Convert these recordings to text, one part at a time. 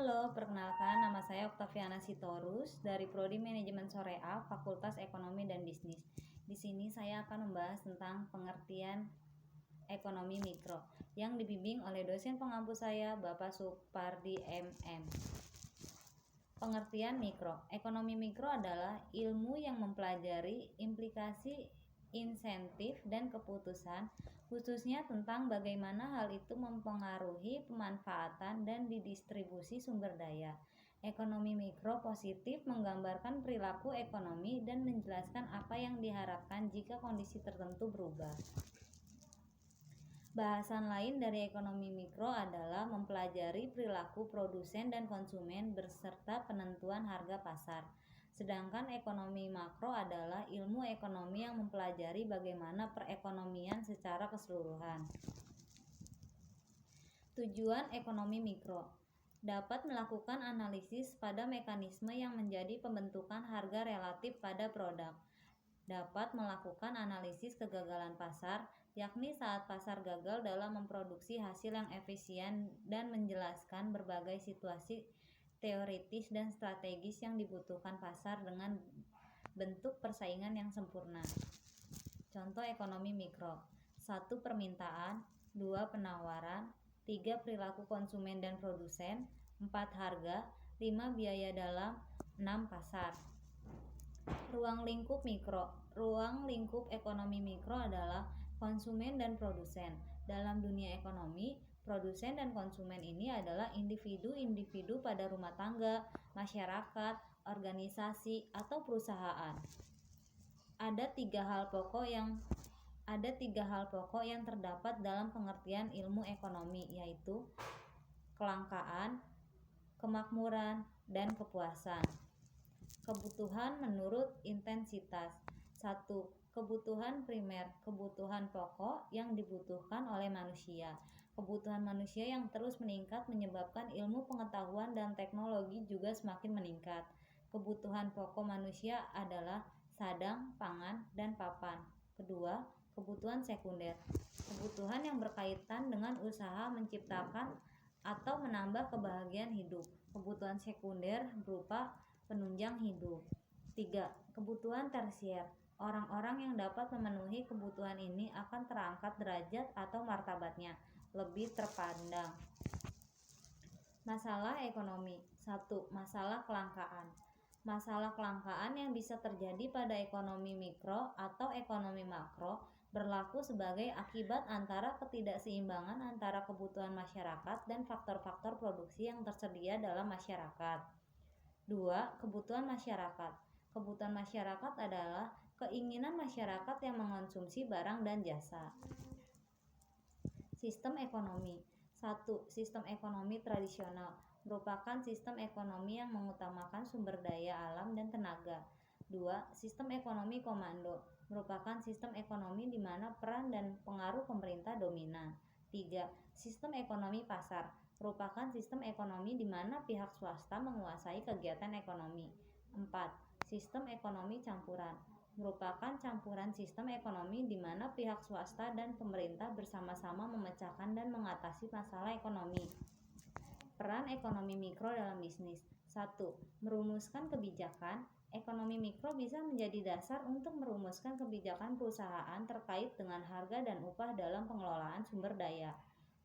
Halo, perkenalkan nama saya Oktaviana Sitorus dari Prodi Manajemen Sorea, Fakultas Ekonomi dan Bisnis. Di sini saya akan membahas tentang pengertian ekonomi mikro yang dibimbing oleh dosen pengampu saya, Bapak Supardi MM. Pengertian mikro. Ekonomi mikro adalah ilmu yang mempelajari implikasi insentif dan keputusan, khususnya tentang bagaimana hal itu mempengaruhi pemanfaatan dan didistribusi sumber daya. Ekonomi mikro positif menggambarkan perilaku ekonomi dan menjelaskan apa yang diharapkan jika kondisi tertentu berubah. Bahasan lain dari ekonomi mikro adalah mempelajari perilaku produsen dan konsumen beserta penentuan harga pasar. Sedangkan ekonomi makro adalah ilmu ekonomi yang mempelajari bagaimana perekonomian secara keseluruhan. Tujuan ekonomi mikro dapat melakukan analisis pada mekanisme yang menjadi pembentukan harga relatif pada produk. Dapat melakukan analisis kegagalan pasar, yakni saat pasar gagal dalam memproduksi hasil yang efisien dan menjelaskan berbagai situasi teoritis dan strategis yang dibutuhkan pasar dengan bentuk persaingan yang sempurna. Contoh ekonomi mikro: 1. Permintaan, 2. Penawaran, 3. Perilaku konsumen dan produsen, 4. Harga, 5. Biaya dalam, 6. Pasar. Ruang lingkup mikro. Ruang lingkup ekonomi mikro adalah konsumen dan produsen. Dalam dunia ekonomi, produsen dan konsumen ini adalah individu-individu pada rumah tangga, masyarakat, organisasi, atau perusahaan. Ada tiga hal pokok yang terdapat dalam pengertian ilmu ekonomi, yaitu kelangkaan, kemakmuran, dan kepuasan. Kebutuhan menurut intensitas. 1. Kebutuhan primer, kebutuhan pokok yang dibutuhkan oleh manusia. Kebutuhan manusia yang terus meningkat menyebabkan ilmu pengetahuan dan teknologi juga semakin meningkat. Kebutuhan pokok manusia adalah sadang, pangan, dan papan. Kedua, kebutuhan sekunder. Kebutuhan yang berkaitan dengan usaha menciptakan atau menambah kebahagiaan hidup. Kebutuhan sekunder berupa penunjang hidup. 3. Kebutuhan tersier. Orang-orang yang dapat memenuhi kebutuhan ini akan terangkat derajat atau martabatnya, lebih terpandang. Masalah ekonomi. 1. Masalah kelangkaan. Masalah kelangkaan yang bisa terjadi pada ekonomi mikro atau ekonomi makro berlaku sebagai akibat antara ketidakseimbangan antara kebutuhan masyarakat dan faktor-faktor produksi yang tersedia dalam masyarakat. 2. Kebutuhan masyarakat. Kebutuhan masyarakat adalah keinginan masyarakat yang mengonsumsi barang dan jasa. Sistem ekonomi. 1. Sistem ekonomi tradisional merupakan sistem ekonomi yang mengutamakan sumber daya alam dan tenaga. 2. Sistem ekonomi komando merupakan sistem ekonomi di mana peran dan pengaruh pemerintah dominan. 3. Sistem ekonomi pasar merupakan sistem ekonomi di mana pihak swasta menguasai kegiatan ekonomi. 4. Sistem ekonomi campuran merupakan campuran sistem ekonomi di mana pihak swasta dan pemerintah bersama-sama memecahkan dan mengatasi masalah ekonomi. Peran ekonomi mikro dalam bisnis. 1. Merumuskan kebijakan. Ekonomi mikro bisa menjadi dasar untuk merumuskan kebijakan perusahaan terkait dengan harga dan upah dalam pengelolaan sumber daya.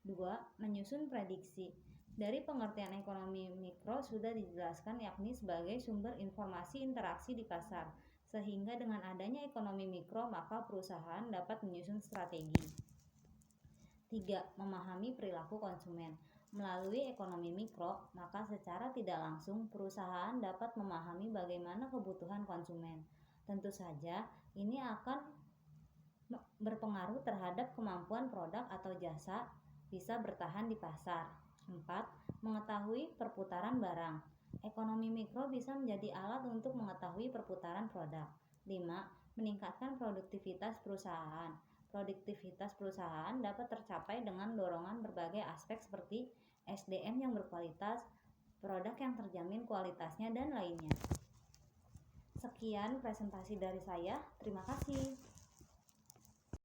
2. Menyusun prediksi. Dari pengertian ekonomi mikro sudah dijelaskan, yakni sebagai sumber informasi interaksi di pasar, sehingga dengan adanya ekonomi mikro maka perusahaan dapat menyusun strategi. 3. Memahami perilaku konsumen. Melalui ekonomi mikro, maka secara tidak langsung perusahaan dapat memahami bagaimana kebutuhan konsumen. Tentu saja ini akan berpengaruh terhadap kemampuan produk atau jasa bisa bertahan di pasar. 4. Mengetahui perputaran barang. Ekonomi mikro bisa menjadi alat untuk mengetahui perputaran produk. 5. Meningkatkan produktivitas perusahaan. Produktivitas perusahaan dapat tercapai dengan dorongan berbagai aspek seperti SDM yang berkualitas, produk yang terjamin kualitasnya, dan lainnya. Sekian presentasi dari saya. Terima kasih.